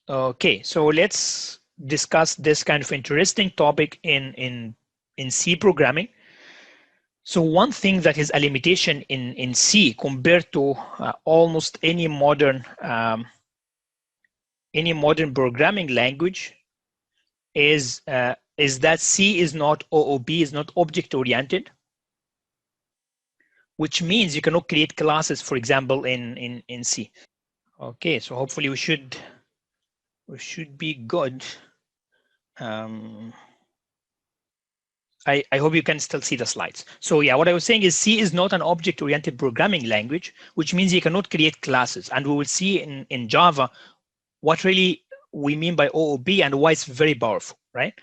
Okay, so let's discuss this kind of interesting topic in C programming. So one thing that is a limitation in C compared to almost any modern programming language is that C is not OOP, is not object oriented, which means you cannot create classes, for example, in C. Okay, so hopefully we should be good. I hope you can still see the slides. So yeah, what I was saying is C is not an object-oriented programming language, which means you cannot create classes. And we will see in Java what really we mean by OOP and why it's very powerful, right?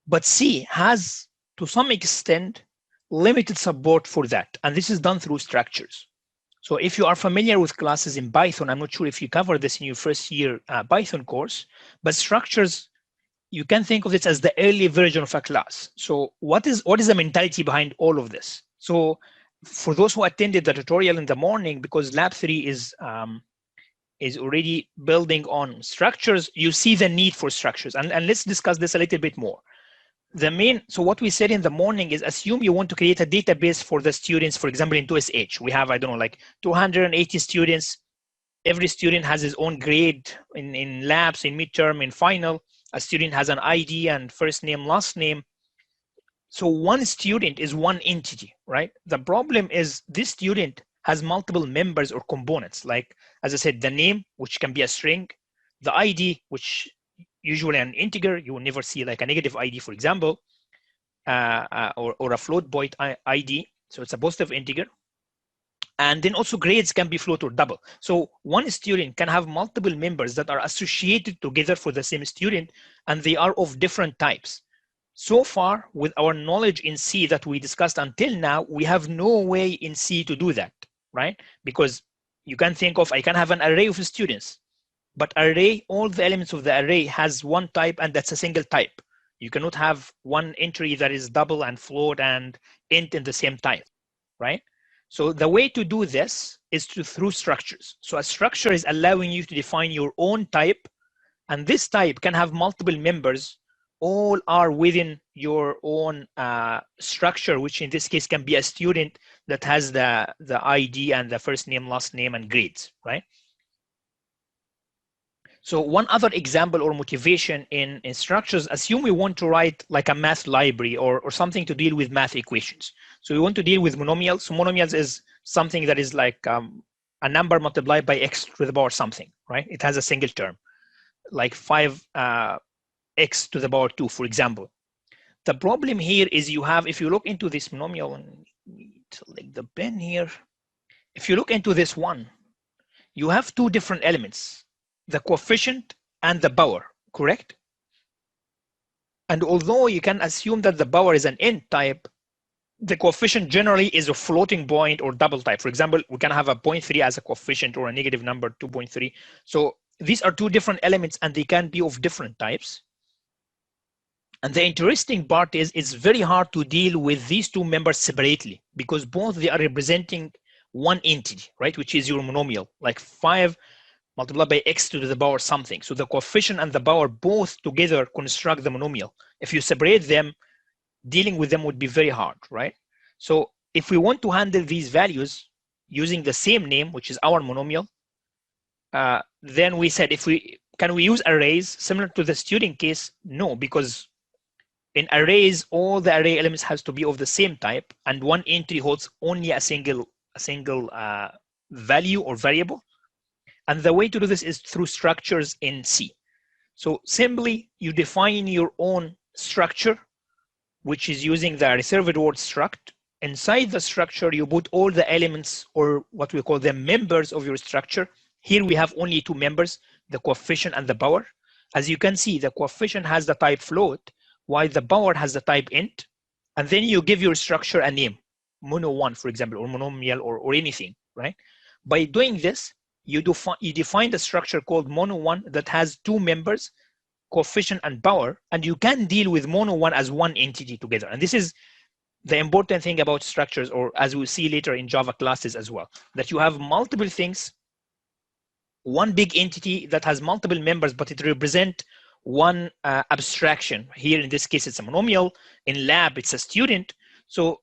But C has, to some extent, limited support for that. And this is done through structures. So if you are familiar with classes in Python, I'm not sure if you covered this in your first year Python course, but structures, you can think of this as the early version of a class. So what is the mentality behind all of this? So for those who attended the tutorial in the morning, because lab 3 is already building on structures, you see the need for structures. And let's discuss this a little bit more. So what we said in the morning is, assume you want to create a database for the students, for example, in 2SH. We have, I don't know, like 280 students. Every student has his own grade in labs, in midterm, in final. A student has an ID and first name, last name. So one student is one entity, right? The problem is this student has multiple members or components. Like, as I said, the name, which can be a string, the ID, which usually an integer, you will never see like a negative ID, for example, or a float point ID. So it's a positive integer. And then also grades can be float or double. So one student can have multiple members that are associated together for the same student, and they are of different types. So far, with our knowledge in C that we discussed until now, we have no way in C to do that, right? Because you can think of, I can have an array of students, but array, all the elements of the array has one type, and that's a single type. You cannot have one entry that is double and float and int in the same type, right? So the way to do this is through structures. So a structure is allowing you to define your own type, and this type can have multiple members. All are within your own structure, which in this case can be a student that has the ID and the first name, last name, and grades, right? So one other example or motivation in structures, assume we want to write like a math library or something to deal with math equations. So we want to deal with monomials. So monomials is something that is like a number multiplied by x to the power something, right? It has a single term, like 5x to the power 2, for example. The problem here is you have, if you look into this monomial, and select the pen here, if you look into this one, you have two different elements, the coefficient and the power, correct? And although you can assume that the power is an int type, the coefficient generally is a floating point or double type. For example, we can have a 0.3 as a coefficient or a negative number 2.3. So these are two different elements and they can be of different types. And the interesting part is it's very hard to deal with these two members separately because both they are representing one entity, right? Which is your monomial, like 5 multiplied by x to the power something. So the coefficient and the power both together construct the monomial. If you separate them, dealing with them would be very hard, right? So if we want to handle these values using the same name, which is our monomial, then we said, can we use arrays similar to the student case? No, because in arrays, all the array elements has to be of the same type, and one entry holds only a single value or variable. And the way to do this is through structures in C. So simply you define your own structure, which is using the reserved word struct. Inside the structure, you put all the elements, or what we call the members of your structure. Here we have only two members, the coefficient and the power. As you can see, the coefficient has the type float, while the power has the type int. And then you give your structure a name, mono1, for example, or monomial, or anything, right? By doing this, you define the structure called mono1 that has two members, coefficient and power, and you can deal with mono1 as one entity together. And this is the important thing about structures, or as we'll see later in Java classes as well, that you have multiple things one big entity that has multiple members, but it represents one abstraction. Here in this case, it's a monomial. In lab, it's a student. So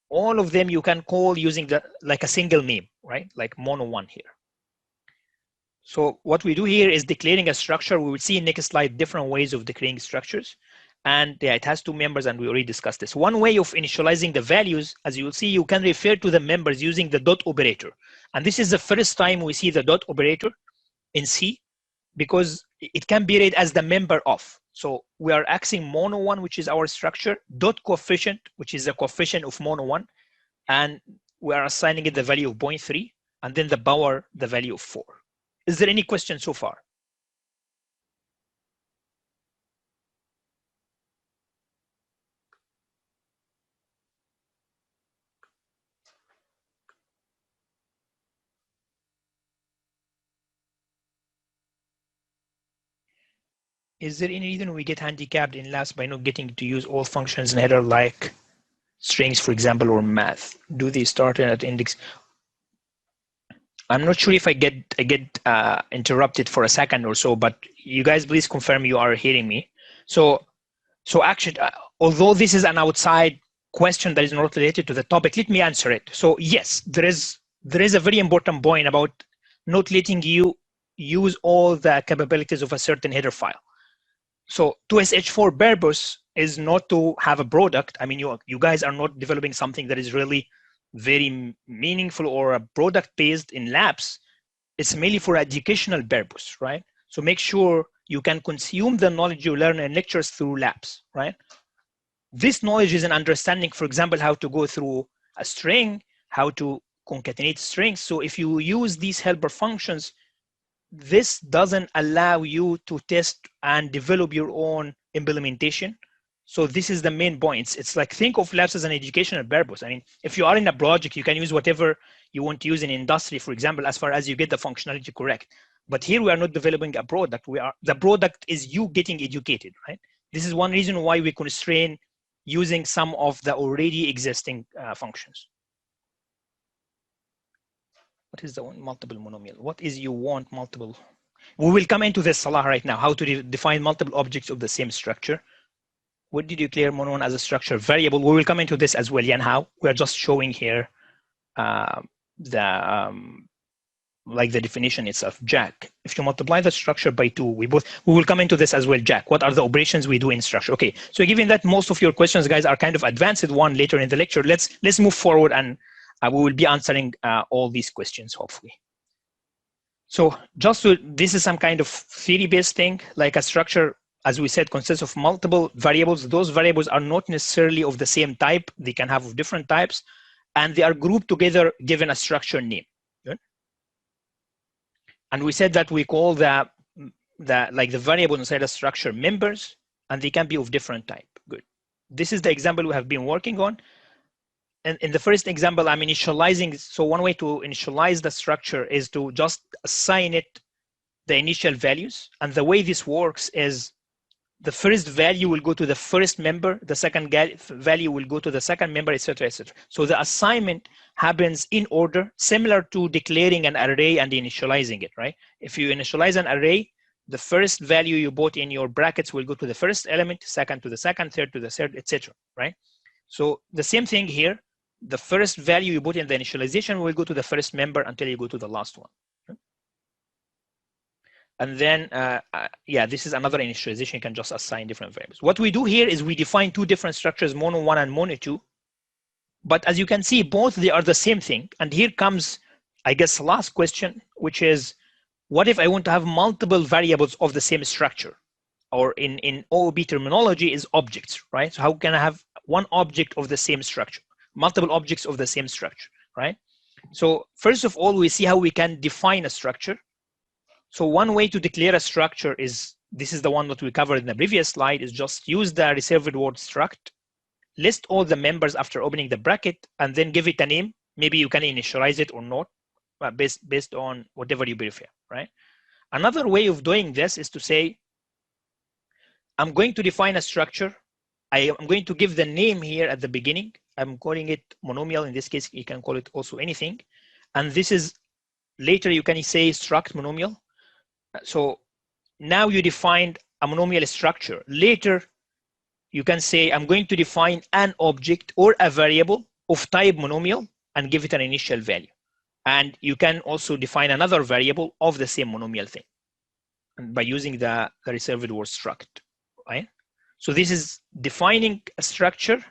all of them you can call using like a single name, right? Like mono1 here. So what we do here is declaring a structure. We will see in next slide different ways of declaring structures. And yeah, it has two members, and we already discussed this. One way of initializing the values, as you will see, you can refer to the members using the dot operator. And this is the first time we see the dot operator in C, because it can be read as the member of. So we are accessing mono1, which is our structure, dot coefficient, which is the coefficient of mono1, and we are assigning it the value of 0.3, and then the power, the value of 4. Is there any question so far? Is there any reason we get handicapped in labs by not getting to use all functions in header, like strings, for example, or math? Do they start at index? I'm not sure if I get interrupted for a second or so, but you guys please confirm you are hearing me. So actually, although this is an outside question that is not related to the topic, let me answer it. So yes, there is a very important point about not letting you use all the capabilities of a certain header file. So 2SH4 purpose is not to have a product. I mean, you guys are not developing something that is really very meaningful or a product based in labs. It's mainly for educational purpose, right? So make sure you can consume the knowledge you learn in lectures through labs, right? This knowledge is an understanding, for example, how to go through a string, how to concatenate strings. So if you use these helper functions, this doesn't allow you to test and develop your own implementation. So this is the main point. It's like, think of labs as an educational purpose. I mean, if you are in a project, you can use whatever you want to use in industry, for example, as far as you get the functionality correct. But here we are not developing a product. The product is you getting educated, right? This is one reason why we constrain using some of the already existing functions. What is the multiple monomial? What is you want multiple? We will come into this, Salah, right now, how to define multiple objects of the same structure. What did you declare mono1 as a structure variable? We will come into this as well, and how. We are just showing here like the definition itself. Jack, if you multiply the structure by 2, we will come into this as well. Jack, what are the operations we do in structure? Okay, so given that most of your questions, guys, are kind of advanced one later in the lecture, let's move forward, and we will be answering all these questions, hopefully. So this is some kind of theory-based thing, like a structure, as we said, consists of multiple variables. Those variables are not necessarily of the same type. They can have different types, and they are grouped together given a structure name. Good. And we said that we call the variable inside a structure members, and they can be of different type. Good. This is the example we have been working on. And in the first example, I'm initializing. So one way to initialize the structure is to just assign it the initial values. And the way this works is the first value will go to the first member, the second value will go to the second member, etc., etc. So the assignment happens in order, similar to declaring an array and initializing it, right? If you initialize an array, the first value you put in your brackets will go to the first element, second to the second, third to the third, etc., right? So the same thing here. The first value you put in the initialization will go to the first member until you go to the last one. And then, yeah, this is another initialization. You can just assign different variables. What we do here is we define two different structures, mono1 and mono2. But as you can see, both they are the same thing. And here comes, I guess, the last question, which is, what if I want to have multiple variables of the same structure? Or in OOB terminology is objects, right? So how can I have one object of the same structure? Multiple objects of the same structure, right? So first of all, we see how we can define a structure. So one way to declare a structure is, this is the one that we covered in the previous slide, is just use the reserved word struct, list all the members after opening the bracket, and then give it a name. Maybe you can initialize it or not, based on whatever you prefer, right? Another way of doing this is to say, I'm going to define a structure. I'm going to give the name here at the beginning. I'm calling it monomial. In this case, you can call it also anything. And this is Later you can say struct monomial. So now you defined a monomial structure. Later you can say I'm going to define an object or a variable of type monomial and give it an initial value. And you can also define another variable of the same monomial thing by using the reserved word struct, right? So this is defining a structure,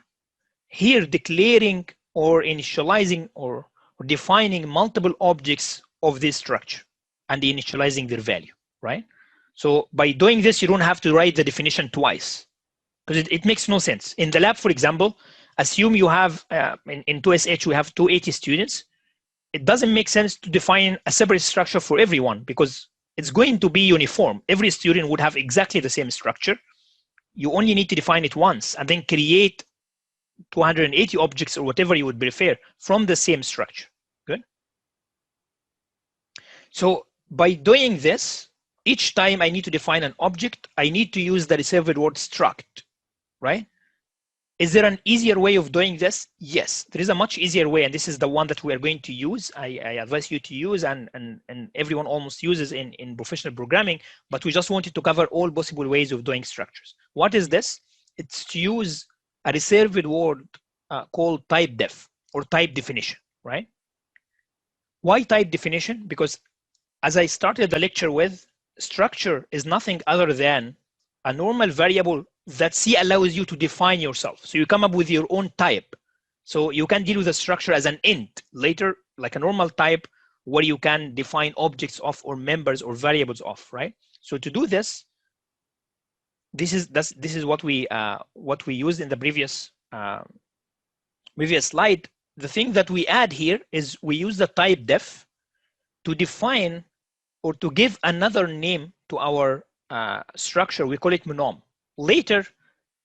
here declaring or initializing or defining multiple objects of this structure and initializing their value, right? So by doing this, you don't have to write the definition twice because it makes no sense. In the lab, for example, assume you have, in 2SH, we have 280 students. It doesn't make sense to define a separate structure for everyone because it's going to be uniform. Every student would have exactly the same structure. You only need to define it once and then create 280 objects or whatever you would prefer from the same structure. Good. So by doing this, each time I need to define an object, I need to use the reserved word struct, right? Is there an easier way of doing this? Yes, there is a much easier way, and this is the one that we are going to use. I advise you to use, and everyone almost uses in professional programming, but we just wanted to cover all possible ways of doing structures. What is this? It's to use a reserved word called type def or type definition, right? Why type definition? Because as I started the lecture with, structure is nothing other than a normal variable that C allows you to define yourself. So you come up with your own type. So you can deal with the structure as an int later, like a normal type where you can define objects of or members or variables of, right? So to do this, this is what we used in the previous slide. The thing that we add here is we use the type def to define or to give another name to our structure. We call it Monom. Later,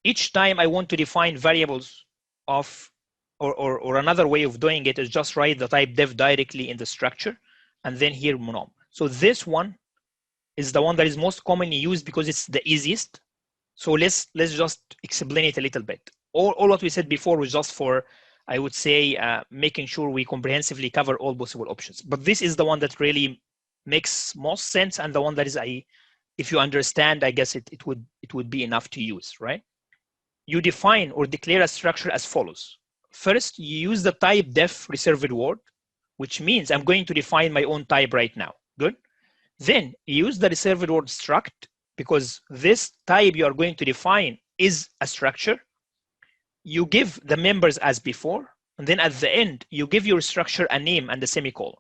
each time I want to define variables of, or another way of doing it is just write the type def directly in the structure and then here Monom. So this one is the one that is most commonly used because it's the easiest. So let's just explain it a little bit. All what we said before was just for, I would say, making sure we comprehensively cover all possible options. But this is the one that really makes most sense and the one that is, if you understand, I guess it would be enough to use, right? You define or declare a structure as follows. First, you use the type def reserved word, which means I'm going to define my own type right now. Good. Then you use the reserved word struct because this type you are going to define is a structure. You give the members as before, and then at the end, you give your structure a name and a semicolon.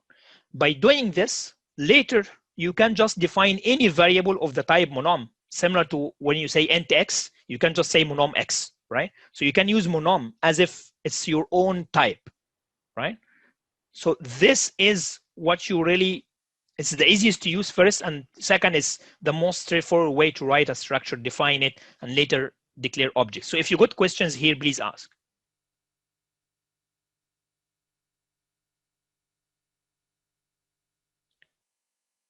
By doing this, later, you can just define any variable of the type monom, similar to when you say int x, you can just say monom x, right? So you can use monom as if it's your own type, right? So this is what you really, it's the easiest to use first, and second is the most straightforward way to write a structure, define it, and later declare objects. So if you got questions here, please ask.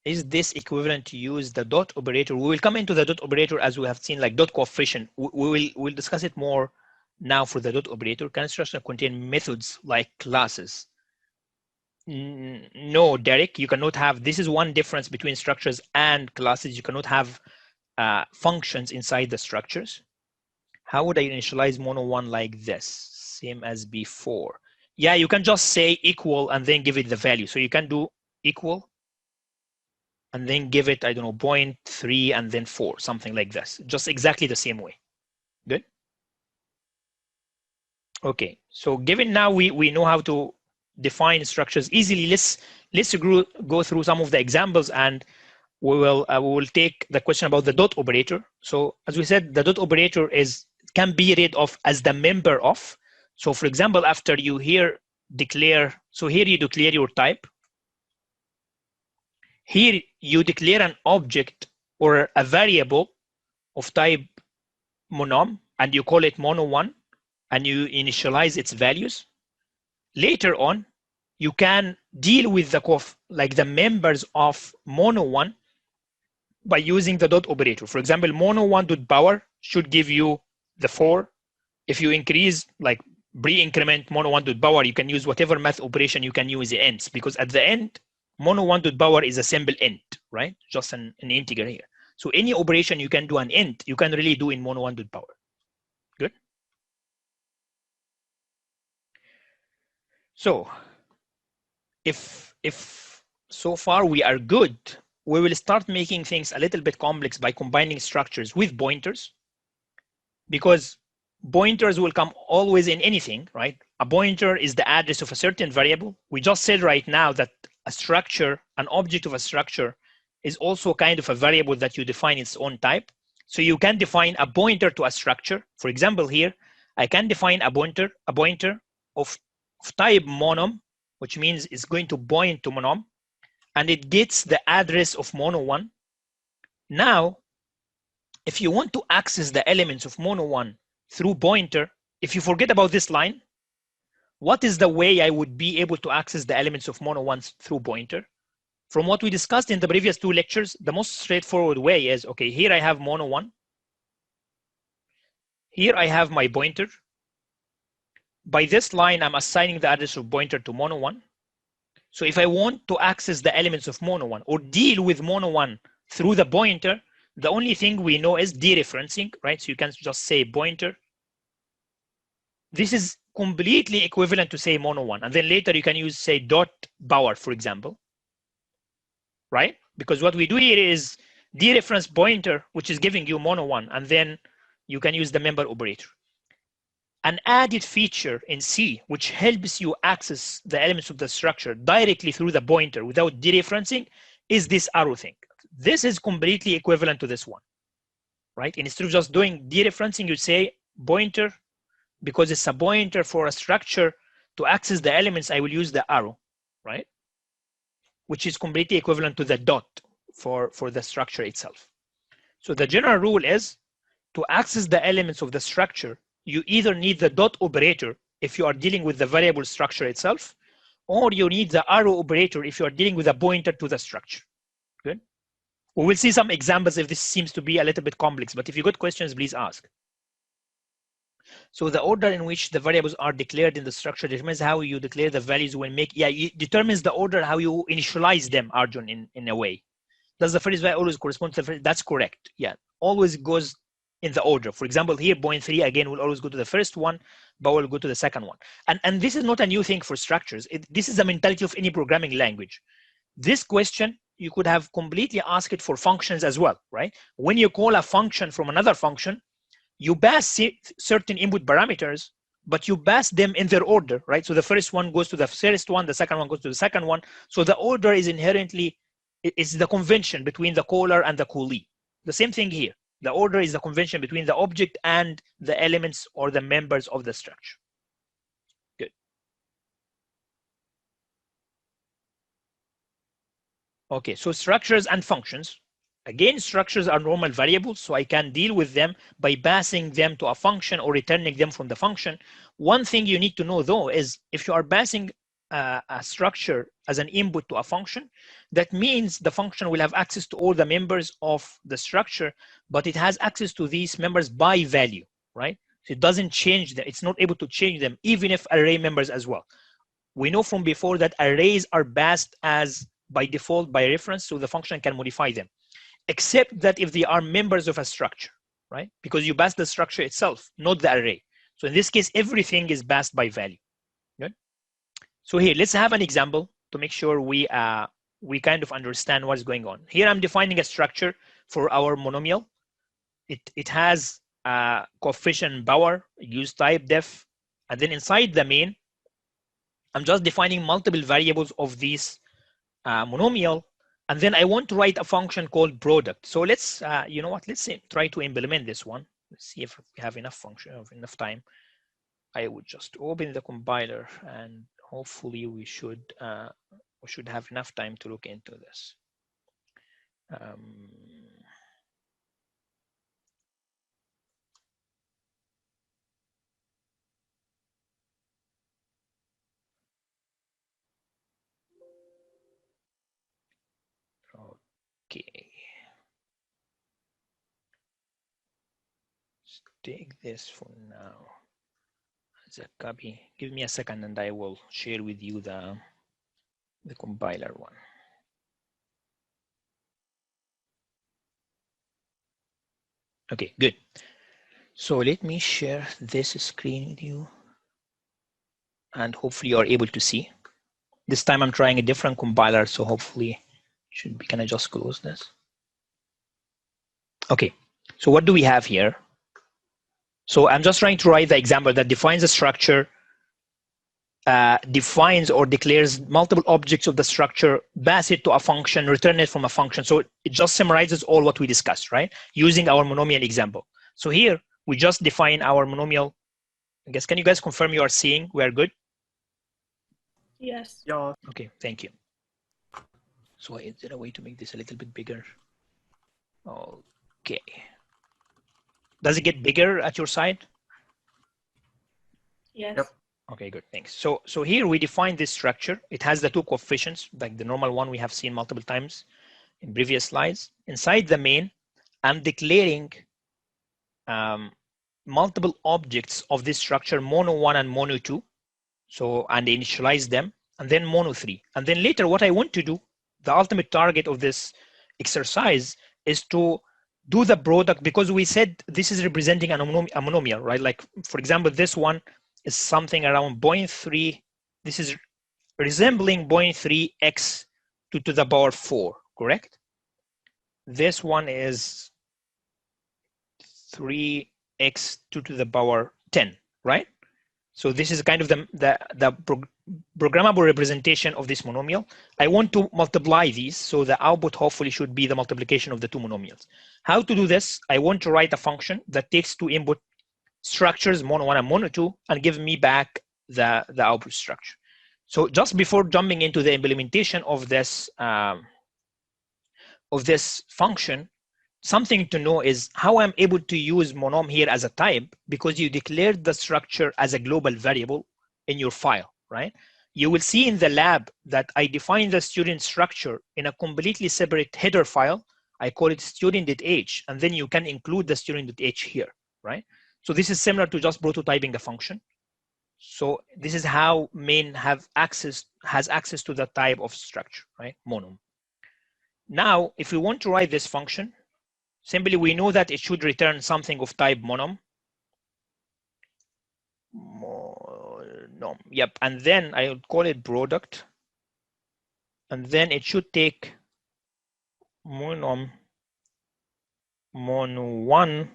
Is this equivalent to use the dot operator? We will come into the dot operator as we have seen, like dot coefficient. We'll discuss it more now for the dot operator. Can structure contain methods like classes? No, Derek, you cannot have, this is one difference between structures and classes. You cannot have functions inside the structures. How would I initialize mono one like this? Same as before. Yeah, you can just say equal and then give it the value. So you can do equal and then give it, I don't know, 0.3 and then 4, something like this. Just exactly the same way. Good. Okay, so given now we know how to define structures easily, let's go through some of the examples, and we will take the question about the dot operator. So as we said, the dot operator can be read of as the member of. So for example, after you here declare, so here you declare your type. Here you declare an object or a variable of type monom, and you call it mono1, and you initialize its values. Later on, you can deal with the members of mono1 by using the dot operator. For example, mono1.power should give you the 4. If you increase, like pre-increment mono1.power, you can use whatever math operation you can use the ends, because at the end, mono1.power is a simple int, right? Just an integer here. So any operation you can do an int, you can really do in mono1.power. Good. So if so far we are good, we will start making things a little bit complex by combining structures with pointers, because pointers will come always in anything, right? A pointer is the address of a certain variable. We just said right now that a structure, an object of a structure, is also kind of a variable that you define its own type. So you can define a pointer to a structure. For example, here, I can define a pointer of type monom, which means it's going to point to monom, and it gets the address of mono1. Now, if you want to access the elements of mono1 through pointer, if you forget about this line, what is the way I would be able to access the elements of mono1 through pointer? From what we discussed in the previous two lectures, the most straightforward way is, okay, here I have mono1. Here I have my pointer. By this line, I'm assigning the address of pointer to mono1. So if I want to access the elements of mono1 or deal with mono1 through the pointer, the only thing we know is dereferencing, right? So you can just say pointer. This is completely equivalent to say mono1. And then later you can use say dot power, for example, right? Because what we do here is dereference pointer, which is giving you mono1, and then you can use the member operator. An added feature in C, which helps you access the elements of the structure directly through the pointer without dereferencing, is this arrow thing. This is completely equivalent to this one, right? And instead of just doing dereferencing, you say pointer, because it's a pointer for a structure. To access the elements, I will use the arrow, right? Which is completely equivalent to the dot for the structure itself. So the general rule is, to access the elements of the structure, you either need the dot operator if you are dealing with the variable structure itself, or you need the arrow operator if you are dealing with a pointer to the structure. Good. We will see some examples if this seems to be a little bit complex, but if you got questions, please ask. So the order in which the variables are declared in the structure determines how you declare the values when make, it determines the order how you initialize them, Arjun, in a way. Does the first value always correspond to the first? That's correct. Yeah, always goes in the order. For example, here, point 3 again will always go to the first one, but will go to the second one. And this is not a new thing for structures. This is the mentality of any programming language. This question, you could have completely asked it for functions as well, right? When you call a function from another function, you pass certain input parameters, but you pass them in their order, right? So the first one goes to the first one, the second one goes to the second one. So the order is inherently, it's the convention between the caller and the callee. The same thing here. The order is the convention between the object and the elements or the members of the structure. Good. Okay, so structures and functions. Again, structures are normal variables, so I can deal with them by passing them to a function or returning them from the function. One thing you need to know, though, is if you are passing a structure as an input to a function, that means the function will have access to all the members of the structure, but it has access to these members by value, right? So it doesn't change them. It's not able to change them, even if array members as well. We know from before that arrays are passed as by default by reference, so the function can modify them, except that if they are members of a structure, right? Because you pass the structure itself, not the array. So in this case, everything is passed by value. Good. So here, let's have an example to make sure we kind of understand what's going on. Here, I'm defining a structure for our monomial. It has a coefficient power, use type def, and then inside the main, I'm just defining multiple variables of this monomial, and then I want to write a function called product. So let's, you know what? Let's try to implement this one. Let's see if we have enough time. I would just open the compiler, and hopefully we should have enough time to look into this. Okay. Let's take this for now as a copy. Give me a second and I will share with you the compiler one. Okay, good. So let me share this screen with you, and hopefully you are able to see. This time I'm trying a different compiler, so hopefully should be. Can I just close this? Okay, so what do we have here? So I'm just trying to write the example that defines a structure, defines or declares multiple objects of the structure, pass it to a function, return it from a function. So it just summarizes all what we discussed, right? Using our monomial example. So here we just define our monomial. I guess, can you guys confirm you are seeing? We are good? Yes. Yeah. Okay, thank you. So is there a way to make this a little bit bigger? Okay. Does it get bigger at your side? Yes. Yep. Okay, good, thanks. So here we define this structure. It has the two coefficients, like the normal one we have seen multiple times in previous slides. Inside the main, I'm declaring multiple objects of this structure, mono1 and mono2. So, and initialize them, and then mono3. And then later what I want to do, the ultimate target of this exercise is to do the product, because we said this is representing a monomial, right? Like, for example, this one is something around 0.3. This is resembling 0.3 x to the power 4, correct? This one is 3x to the power 10, right? So this is kind of the programmable representation of this monomial. I want to multiply these, so the output hopefully should be the multiplication of the two monomials. How to do this? I want to write a function that takes two input structures, mono1 and mono2, and give me back the output structure. So just before jumping into the implementation of this function, something to know is how I'm able to use monom here as a type, because you declared the structure as a global variable in your file, right? You will see in the lab that I define the student structure in a completely separate header file. I call it student.h, and then you can include the student.h here, right? So this is similar to just prototyping a function. So this is how main has access to the type of structure, right? Monom. Now, if we want to write this function, simply we know that it should return something of type monom. Yep, and then I would call it product, and then it should take monom mono1,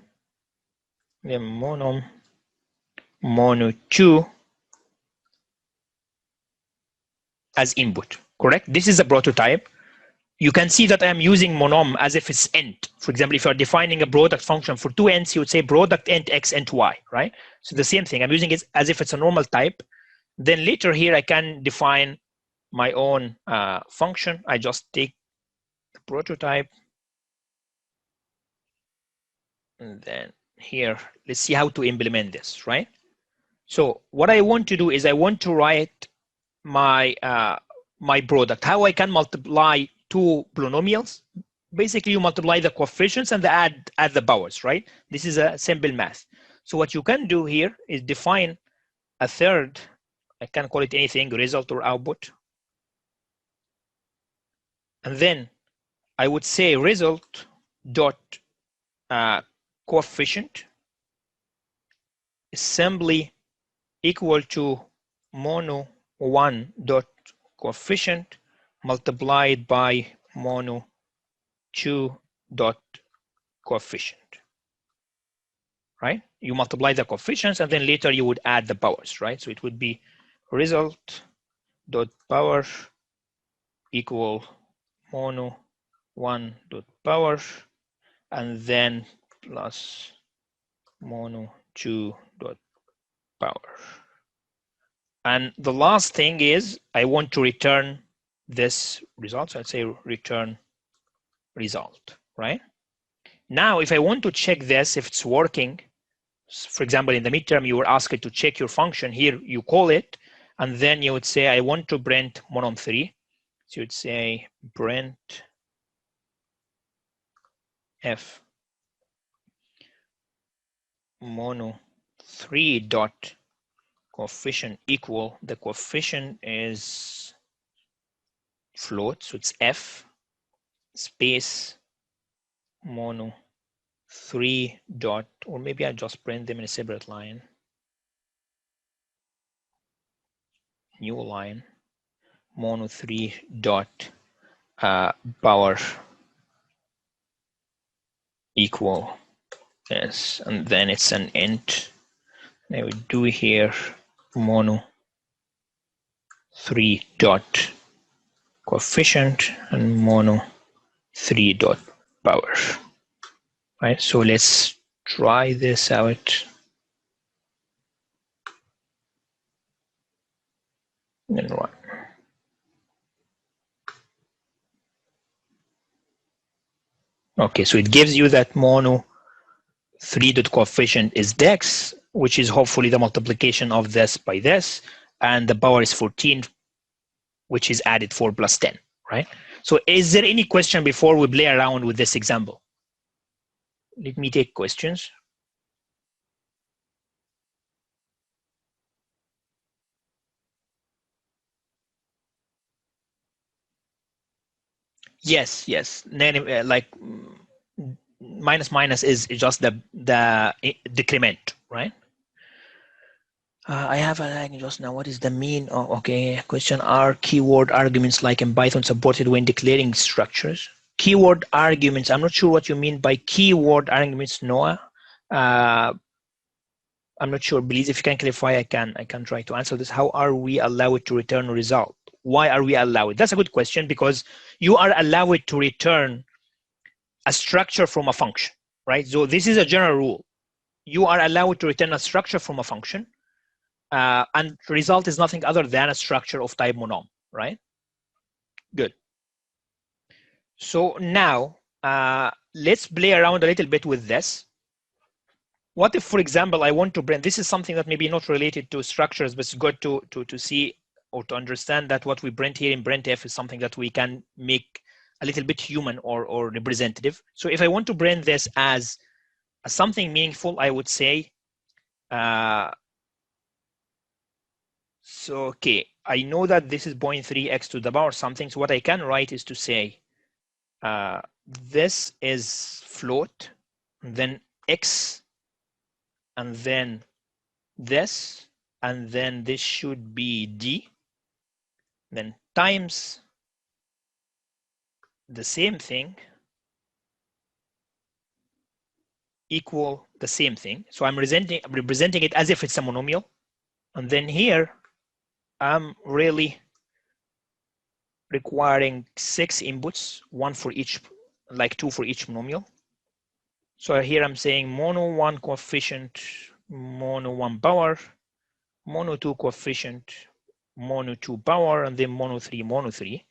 then monom mono2 as input, correct? This is a prototype. You can see that I'm using monom as if it's int. For example, if you're defining a product function for two ints, you would say product int x int y, right? So the same thing, I'm using it as if it's a normal type. Then later here I can define my own function. I just take the prototype, and then here, let's see how to implement this, right? So what I want to do is I want to write my my product, how I can multiply two polynomials. Basically, you multiply the coefficients and add the powers, right? This is a simple math. So what you can do here is define a third, I can call it anything, result or output. And then I would say result dot coefficient is simply equal to mono1 dot coefficient multiplied by mono2 dot coefficient, right? You multiply the coefficients and then later you would add the powers, right? So it would be result dot power equal mono1 dot power and then plus mono2 dot power. And the last thing is I want to return this result. So I'd say return result, right? Now, if I want to check this, if it's working, for example, in the midterm, you were asked to check your function. Here, you call it, and then you would say, I want to print monom3. So you'd say print f mono3 dot coefficient equal, the coefficient is float, so it's f space mono3 3 dot, or maybe I just print them in a separate line. New line, mono 3 dot power equal yes, and then it's an int. I would do here mono 3 dot coefficient and mono 3 dot power. Right, so let's try this out. And run. Okay, so it gives you that mono 3 dot coefficient is dex, which is hopefully the multiplication of this by this, and the power is 14, which is added 4 plus 10, right? So is there any question before we play around with this example? Let me take questions. Yes, yes. Negative, like minus minus is just the decrement, right? I have a line just now. What is the mean? Oh, okay. Question: are keyword arguments like in Python supported when declaring structures? Keyword arguments. I'm not sure what you mean by keyword arguments, Noah. I'm not sure. Please, if you can clarify, I can try to answer this. How are we allowed to return a result? Why are we allowed? That's a good question, because you are allowed to return a structure from a function, right? So this is a general rule. You are allowed to return a structure from a function. And result is nothing other than a structure of type monom, right? Good. So now let's play around a little bit with this. What if, for example, I want to print, this is something that maybe not related to structures, but it's good to see or to understand that what we print here in printf is something that we can make a little bit human or representative. So if I want to print this as something meaningful, I would say, so, okay, I know that this is 0.3 x to the power something. So what I can write is to say, this is float, and then x, and then this, and then this should be d, then times the same thing equal the same thing. So I'm representing it as if it's a monomial. And then here, I'm really requiring 6 inputs, 1 for each, like 2 for each monomial. So here I'm saying mono 1 coefficient, mono 1 power, mono 2 coefficient, mono 2 power, and then mono 3.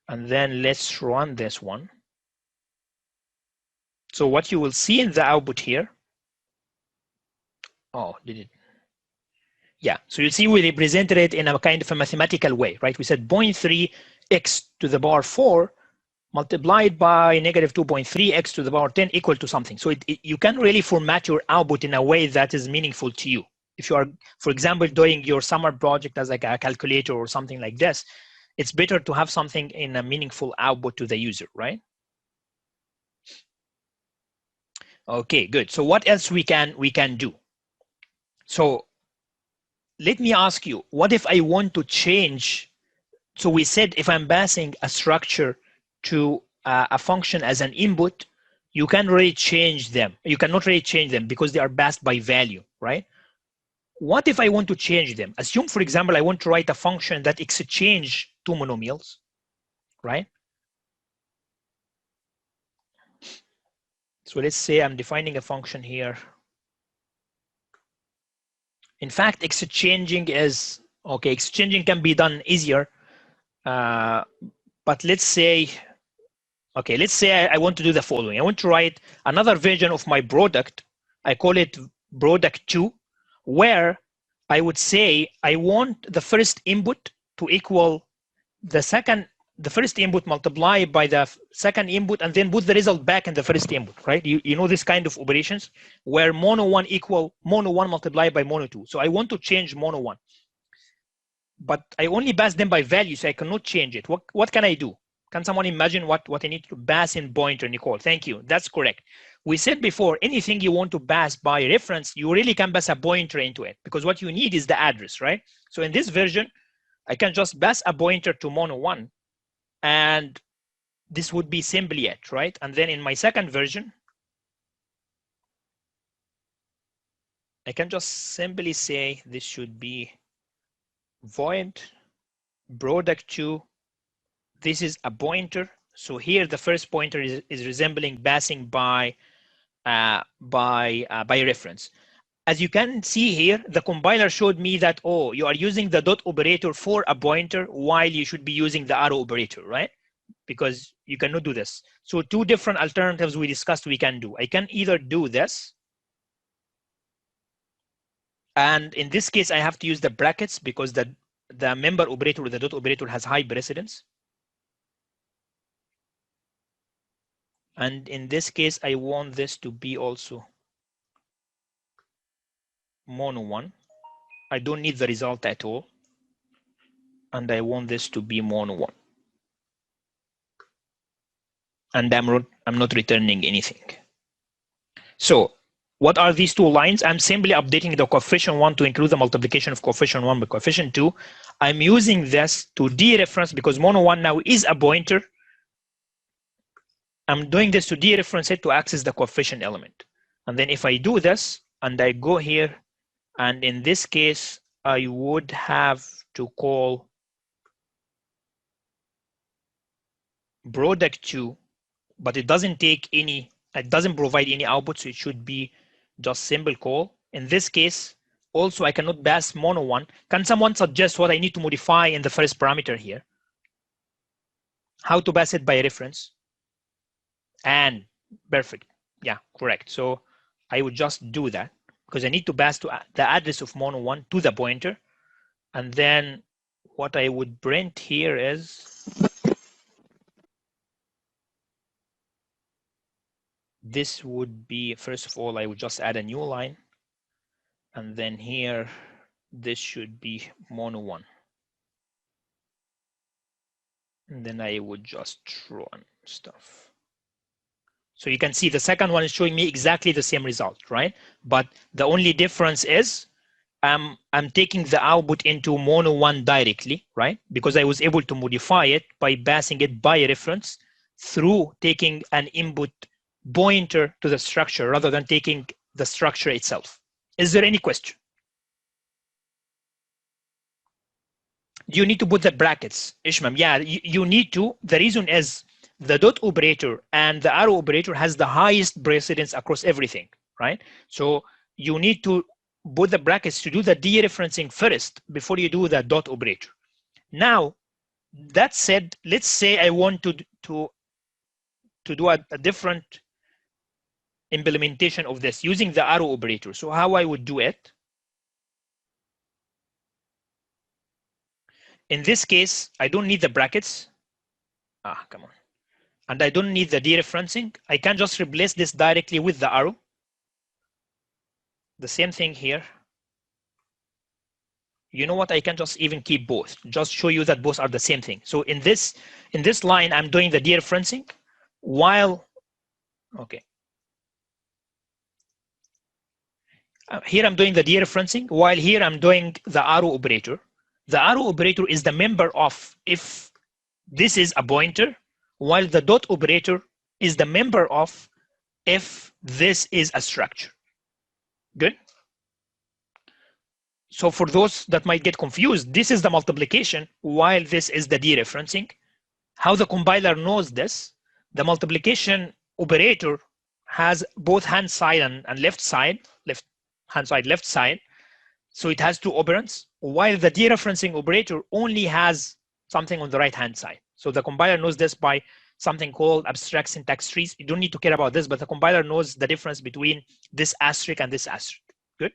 And then let's run this one. So what you will see in the output here, oh, did it? Yeah, so you see we represented it in a kind of a mathematical way, right? We said 0.3 x to the power 4 multiplied by negative 2.3 x to the power 10 equal to something. So you can really format your output in a way that is meaningful to you. If you are, for example, doing your summer project as like a calculator or something like this, it's better to have something in a meaningful output to the user, right? Okay, good. So what else we can do? So let me ask you, what if I want to change? So we said if I'm passing a structure to a function as an input, you can really change them. You cannot really change them because they are passed by value, right? What if I want to change them? Assume, for example, I want to write a function that exchange 2 monomials, right? So let's say I'm defining a function here. In fact, exchanging is, okay, exchanging can be done easier. But let's say, okay, let's say I want to do the following. I want to write another version of my product. I call it product 2, where I would say I want the first input to equal the first input multiplied by the second input, and then put the result back in the first input, right? You know this kind of operations where mono 1 equal mono 1 multiplied by mono 2. So I want to change mono 1, but I only pass them by value, so I cannot change it. What can I do? Can someone imagine what I need to pass in pointer, Nicole? Thank you. That's correct. we said before, anything you want to pass by reference, you really can pass a pointer into it, because what you need is the address, right? So in this version, I can just pass a pointer to mono1, and this would be simply it, right? And then in my second version, I can just simply say this should be void product2. This is a pointer. So here the first pointer is resembling passing by reference. As you can see here, the compiler showed me that, oh, you are using the dot operator for a pointer while you should be using the arrow operator, right? Because you cannot do this. So two different alternatives we discussed we can do. I can either do this, and in this case, I have to use the brackets because the member operator or the dot operator has high precedence. And in this case, I want this to be also mono1. I don't need the result at all. And I want this to be mono1. And I'm not returning anything. So what are these two lines? I'm simply updating the coefficient 1 to include the multiplication of coefficient 1 by coefficient 2. I'm using this to dereference because mono1 now is a pointer. I'm doing this to dereference it to access the coefficient element. And then if I do this and I go here, and in this case, I would have to call product2, but it doesn't provide any output, so it should be just simple call. In this case, also I cannot pass mono1. Can someone suggest what I need to modify in the first parameter here? How to pass it by reference? And perfect, yeah, correct. So I would just do that because I need to pass to the address of mono1 to the pointer. And then what I would print here is this would be, first of all, I would just add a new line. And then here, this should be mono1. And then I would just run stuff. So you can see the second one is showing me exactly the same result, right? But the only difference is I'm taking the output into mono1 directly, right? Because I was able to modify it by passing it by reference through taking an input pointer to the structure rather than taking the structure itself. Is there any question? You need to put the brackets, Ishmam. Yeah, you need to. The reason is the dot operator and the arrow operator has the highest precedence across everything, right? So you need to put the brackets to do the dereferencing first before you do the dot operator. Now, that said, let's say I want to do a different implementation of this using the arrow operator. So how I would do it? In this case, I don't need the brackets. Come on. And I don't need the dereferencing. I can just replace this directly with the arrow. The same thing here. You know what? I can just even keep both. Just show you that both are the same thing. So in this line, I'm doing the dereferencing while, okay. Here I'm doing the dereferencing while here I'm doing the arrow operator. The arrow operator is the member of if this is a pointer, while the dot operator is the member of if this is a structure. Good? So for those that might get confused, this is the multiplication while this is the dereferencing. How the compiler knows this, the multiplication operator has both hand side and left side, left side. So it has two operands, while the dereferencing operator only has something on the right-hand side. So the compiler knows this by something called abstract syntax trees. You don't need to care about this, but the compiler knows the difference between this asterisk and this asterisk. Good?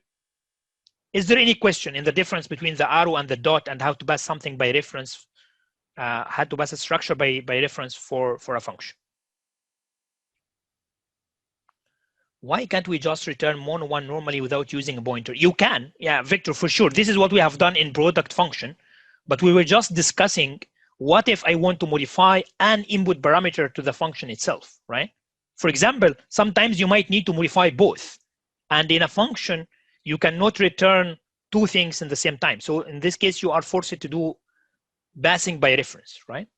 Is there any question in the difference between the arrow and the dot and how to pass something by reference, how to pass a structure by reference for a function? Why can't we just return mono1 normally without using a pointer? You can, yeah, Victor, for sure. This is what we have done in product function, but we were just discussing what if I want to modify an input parameter to the function itself, right? For example, sometimes you might need to modify both. And in a function, you cannot return two things in the same time. So in this case, you are forced to do passing by reference, right?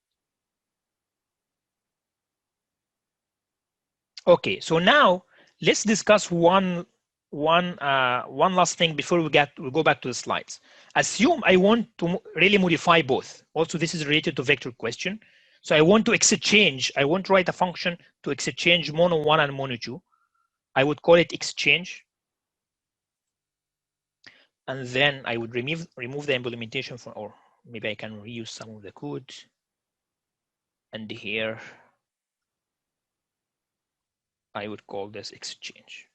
Okay, so now let's discuss one last thing before we go back to the slides. Assume I want to really modify both. Also, this is related to vector question. So I want to exchange. I want to write a function to exchange mono1 and mono2. I would call it exchange. And then I would remove the implementation from, or maybe I can reuse some of the code. And here, I would call this exchange.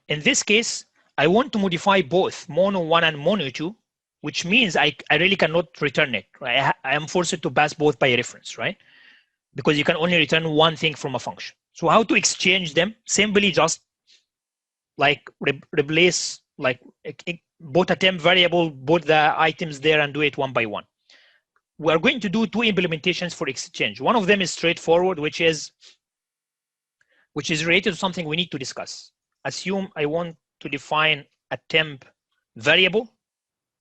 In this case, I want to modify both mono1 and mono2, which means I really cannot return it. Right? I am forced to pass both by reference, right? Because you can only return one thing from a function. So how to exchange them? Simply just like replace, like both a temp variable, both the items there, and do it one by one. We are going to do two implementations for exchange. One of them is straightforward, which is related to something we need to discuss. Assume I want to define a temp variable,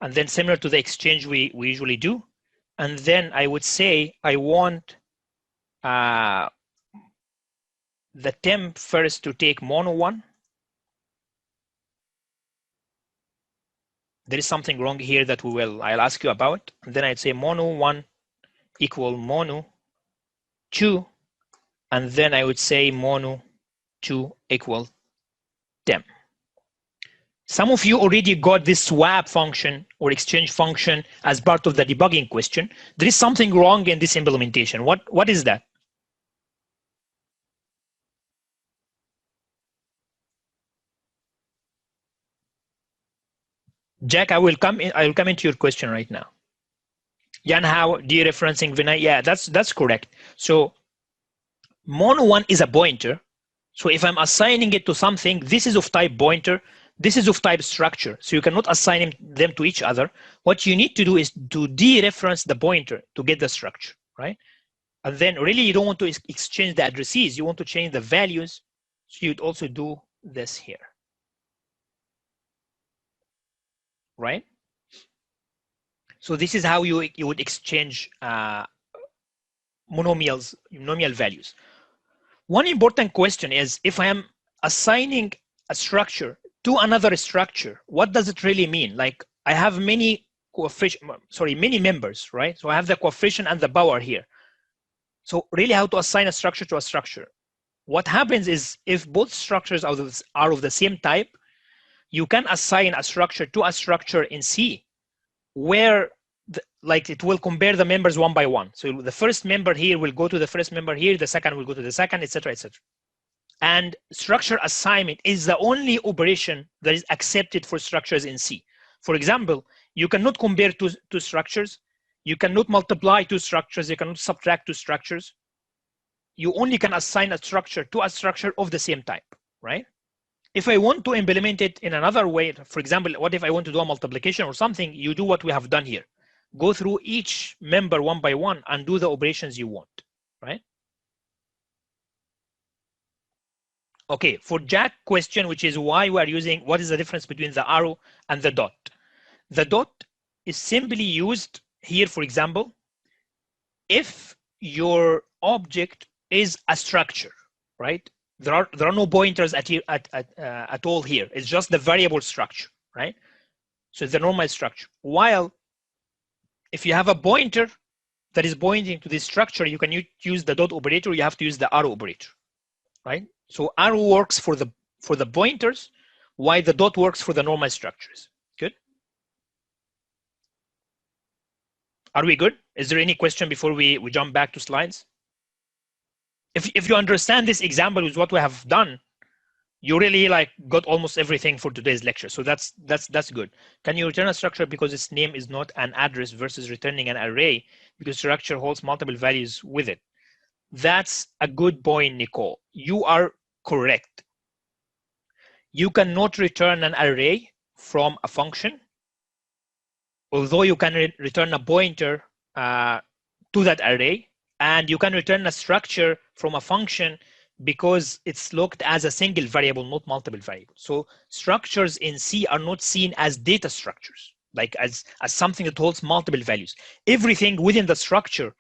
and then similar to the exchange we usually do. And then I would say I want the temp first to take mono1. There is something wrong here that I'll ask you about. And then I'd say mono1 equal mono2. And then I would say mono2 equal temp. Some of you already got this swap function or exchange function as part of the debugging question. There is something wrong in this implementation. What is that? Jack, I will come into your question right now. Jan, how dereferencing Vinay? Yeah, that's correct. So mono1 is a pointer. So if I'm assigning it to something, this is of type pointer, this is of type structure. So you cannot assign them to each other. What you need to do is to dereference the pointer to get the structure, right? And then really you don't want to exchange the addresses, you want to change the values. So you'd also do this here, right? So this is how you would exchange monomial values. One important question is, if I am assigning a structure to another structure, what does it really mean? Like I have many members, right? So I have the coefficient and the power here. So really how to assign a structure to a structure? What happens is if both structures are of the same type, you can assign a structure to a structure in C where like it will compare the members one by one. So the first member here will go to the first member here, the second will go to the second, etc., etc. And structure assignment is the only operation that is accepted for structures in C. For example, you cannot compare two structures, you cannot multiply two structures, you cannot subtract two structures. You only can assign a structure to a structure of the same type, right? If I want to implement it in another way, for example, what if I want to do a multiplication or something, you do what we have done here. Go through each member one by one and do the operations you want, right? Okay, for Jack question, which is why we are using, what is the difference between the arrow and the dot? The dot is simply used here, for example, if your object is a structure, right? There are no pointers at all here. It's just the variable structure, right? So it's the normal structure. While if you have a pointer that is pointing to this structure, you can use the dot operator, you have to use the arrow operator, right? So arrow works for the pointers, while the dot works for the normal structures. Good? Are we good? Is there any question before we jump back to slides? If you understand this example with what we have done, you really like got almost everything for today's lecture. So that's good. Can you return a structure because its name is not an address versus returning an array because structure holds multiple values with it? That's a good point, Nicole. You are correct. You cannot return an array from a function, although you can return a pointer to that array. And you can return a structure from a function because it's looked as a single variable, not multiple variables. So structures in C are not seen as data structures, like as something that holds multiple values. Everything within the structure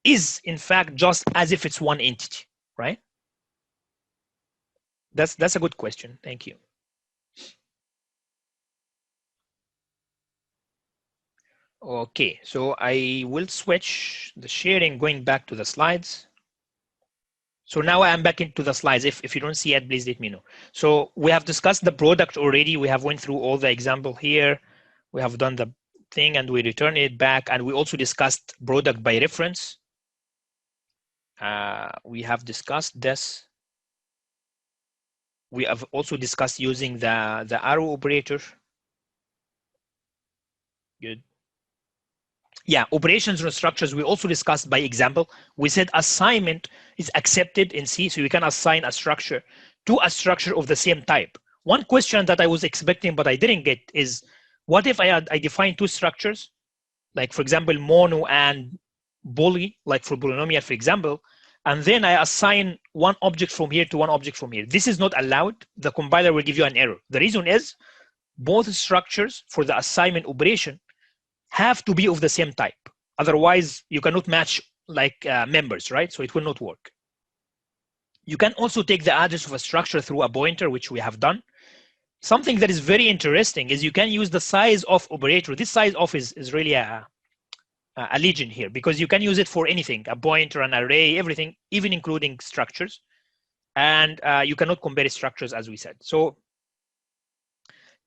is in fact just as if it's one entity, right? That's a good question. Thank you. Okay, so I will switch the sharing, going back to the slides. So now I'm back into the slides. If you don't see it, please let me know. So we have discussed the product already. We have went through all the example here. We have done the thing and we return it back. And we also discussed product by reference. We have discussed this. We have also discussed using the arrow operator. Good. Yeah, operations and structures we also discussed by example. We said assignment is accepted in C, so you can assign a structure to a structure of the same type. One question that I was expecting but I didn't get is, what if I define two structures, like for example mono and bully, like for polynomial for example, and then I assign one object from here to one object from here. This is not allowed. The compiler will give you an error. The reason is both structures for the assignment operation have to be of the same type. Otherwise, you cannot match like members, right? So it will not work. You can also take the address of a structure through a pointer, which we have done. Something that is very interesting is you can use the size of operator. This size of is really a legend here, because you can use it for anything, a pointer, an array, everything, even including structures. And you cannot compare structures, as we said. So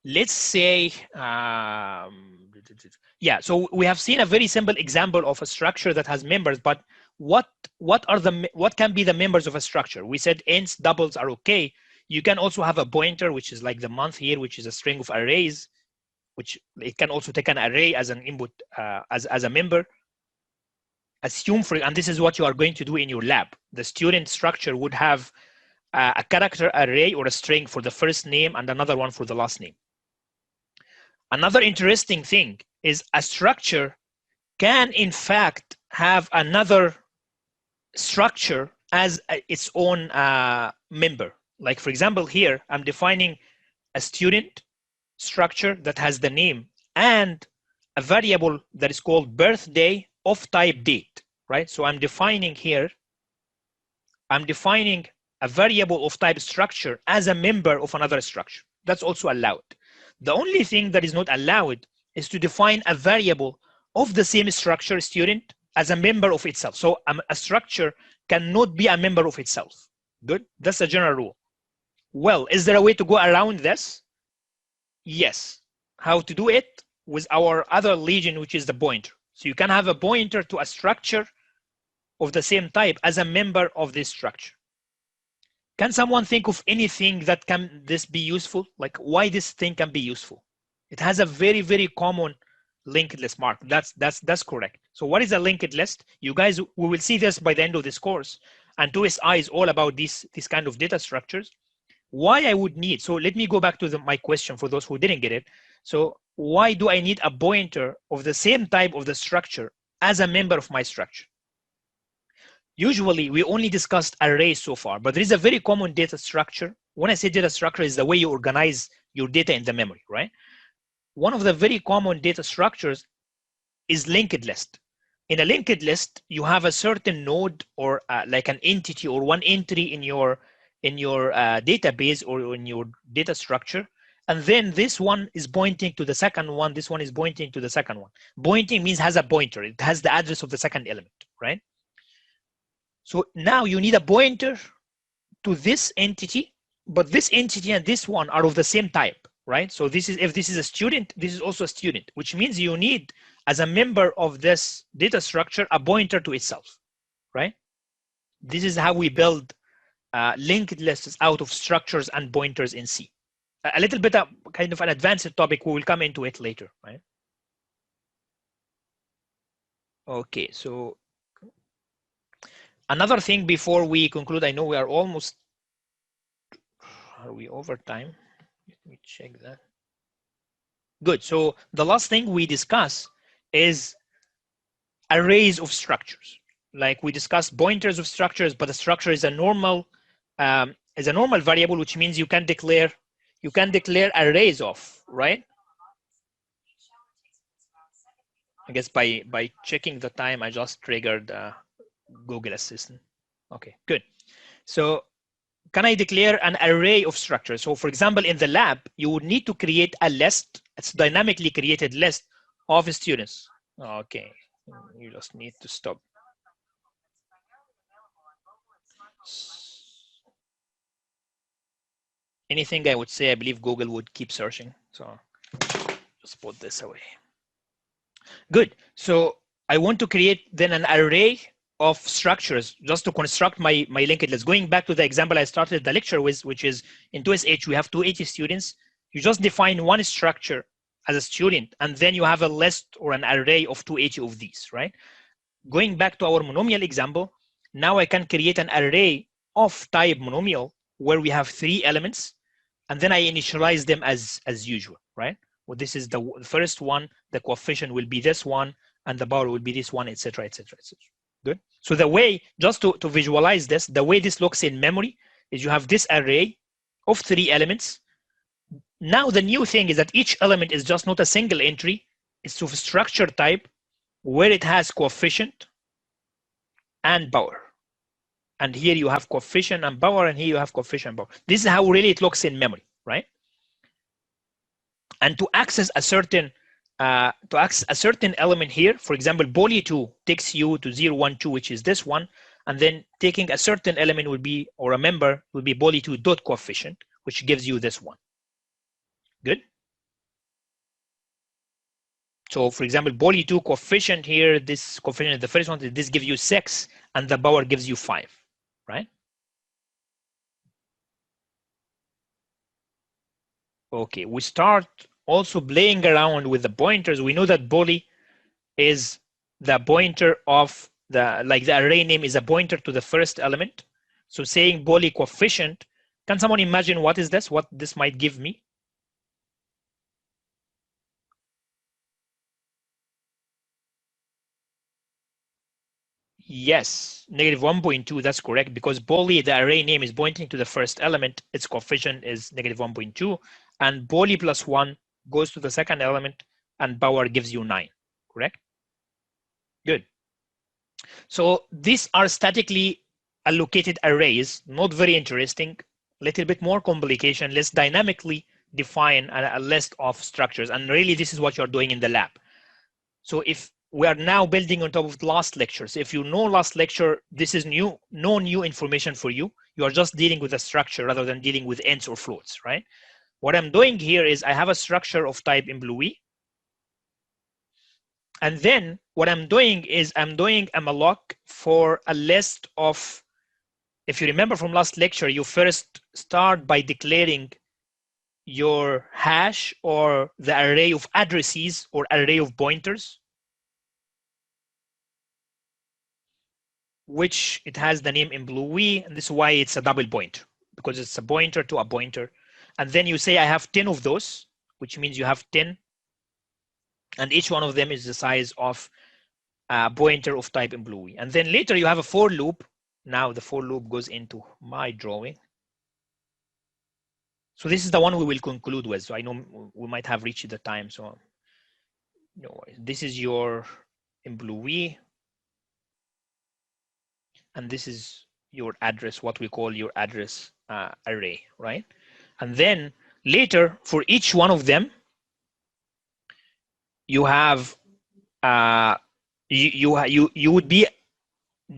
let's say, yeah, so we have seen a very simple example of a structure that has members, but what can be the members of a structure? We said ints, doubles are okay. You can also have a pointer, which is like the month here, which is a string of arrays, which it can also take an array as an input, as a member. Assume for, and this is what you are going to do in your lab. The student structure would have a character array or a string for the first name and another one for the last name. Another interesting thing is a structure can in fact have another structure as its own member. Like for example, here I'm defining a student structure that has the name and a variable that is called birthday of type date, right? So I'm defining here, I'm defining a variable of type structure as a member of another structure. That's also allowed. The only thing that is not allowed is to define a variable of the same structure, student, as a member of itself. So a structure cannot be a member of itself. Good? That's a general rule. Well, is there a way to go around this? Yes. How to do it? With our other legend, which is the pointer. So you can have a pointer to a structure of the same type as a member of this structure. Can someone think of anything that can this be useful? Like why this thing can be useful? It has a very, very common linked list, Mark. That's correct. So what is a linked list? You guys, we will see this by the end of this course. And 2SI is all about this kind of data structures. Why I would need, so let me go back to my question for those who didn't get it. So why do I need a pointer of the same type of the structure as a member of my structure? Usually we only discussed arrays so far, but there is a very common data structure. When I say data structure, is the way you organize your data in the memory, right? One of the very common data structures is linked list. In a linked list, you have a certain node or like an entity or one entry in your database or in your data structure. And then this one is pointing to the second one. This one is pointing to the second one. Pointing means has a pointer. It has the address of the second element, right? So now you need a pointer to this entity, but this entity and this one are of the same type, right? So this is, if this is a student, this is also a student, which means you need, as a member of this data structure, a pointer to itself, right? This is how we build linked lists out of structures and pointers in C. A little bit of kind of an advanced topic, we will come into it later, right? Okay, so another thing before we conclude, I know we are almost, are we over time? Let me check that. Good, so the last thing we discuss is arrays of structures. like we discussed pointers of structures, but the structure is a normal variable, which means you can declare arrays of, right? I guess by checking the time, I just triggered Google Assistant. Okay, good. So can I declare an array of structures? So for example, in the lab, you would need to create a list. It's dynamically created list of students. Okay, you just need to stop. Anything I would say, I believe Google would keep searching. So just put this away. Good. So I want to create then an array of structures just to construct my linked list. Going back to the example I started the lecture with, which is in 2SH, we have 280 students. You just define one structure as a student, and then you have a list or an array of 280 of these, right? Going back to our monomial example, now I can create an array of type monomial where we have 3 elements, and then I initialize them as usual, right? Well, this is the first one, the coefficient will be this one, and the power will be this one, etc., etc., etc. Good. So the way, just to visualize this, the way this looks in memory is you have this array of 3 elements. Now the new thing is that each element is just not a single entry, it's of structure type where it has coefficient and power. And here you have coefficient and power, and here you have coefficient and power. This is how really it looks in memory, right? And to access a certain element here, for example, poly2 takes you to 0, 1, 2, which is this one, and then taking a certain element would be, or a member would be poly2 dot coefficient, which gives you this one. Good. So for example, poly2 coefficient here, this coefficient is the first one, this gives you 6, and the power gives you 5, right? Okay, we start also playing around with the pointers. We know that poly is the pointer of the array name is a pointer to the first element. So saying poly coefficient, can someone imagine what is this? What this might give me? Yes, negative 1.2, that's correct, because poly, the array name is pointing to the first element, its coefficient is negative 1.2, and poly plus 1 goes to the second element, and power gives you 9, correct? Good. So these are statically allocated arrays, not very interesting, a little bit more complication. Let's dynamically define a list of structures, and really this is what you're doing in the lab. So if we are now building on top of the last lecture. So if you know last lecture, this is no new information for you. You are just dealing with a structure rather than dealing with ends or floats, right? What I'm doing here is I have a structure of type employee. And then what I'm doing is I'm doing a malloc for a list of, if you remember from last lecture, you first start by declaring your hash or the array of addresses or array of pointers, which it has the name employee, and this is why it's a double pointer, because it's a pointer to a pointer. And then you say I have 10 of those, which means you have 10, and each one of them is the size of a pointer of type employee. And then later you have a for loop. Now the for loop goes into my drawing. So this is the one we will conclude with. So I know we might have reached the time, so no worries. This is your employee. And this is your address, what we call your address array, right? And then later, for each one of them, you have you would be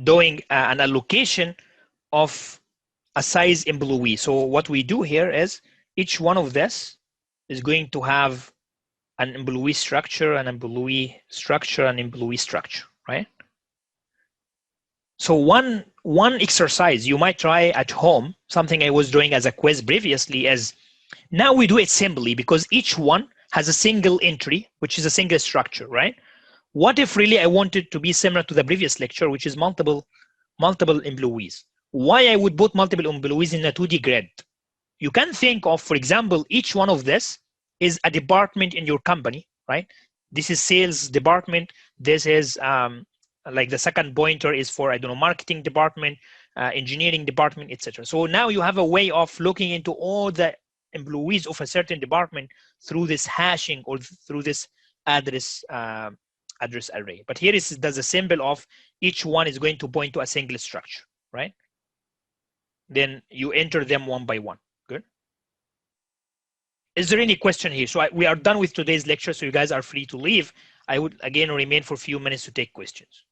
doing an allocation of a size employee. So what we do here is each one of this is going to have an employee structure, an employee structure, an employee structure, right? So one exercise you might try at home, something I was doing as a quiz previously, is now we do it simply because each one has a single entry, which is a single structure, right? What if really I wanted to be similar to the previous lecture, which is multiple employees? Why I would put multiple employees in a 2D grid? You can think of, for example, each one of this is a department in your company, right? This is sales department. This is like the second pointer is for, I don't know, marketing department, engineering department, etc. So now you have a way of looking into all the employees of a certain department through this hashing or through this address address array. But here is does a symbol of each one is going to point to a single structure, right? Then you enter them one by one. Good. Is there any question here? So we are done with today's lecture, so you guys are free to leave. I would again remain for a few minutes to take questions.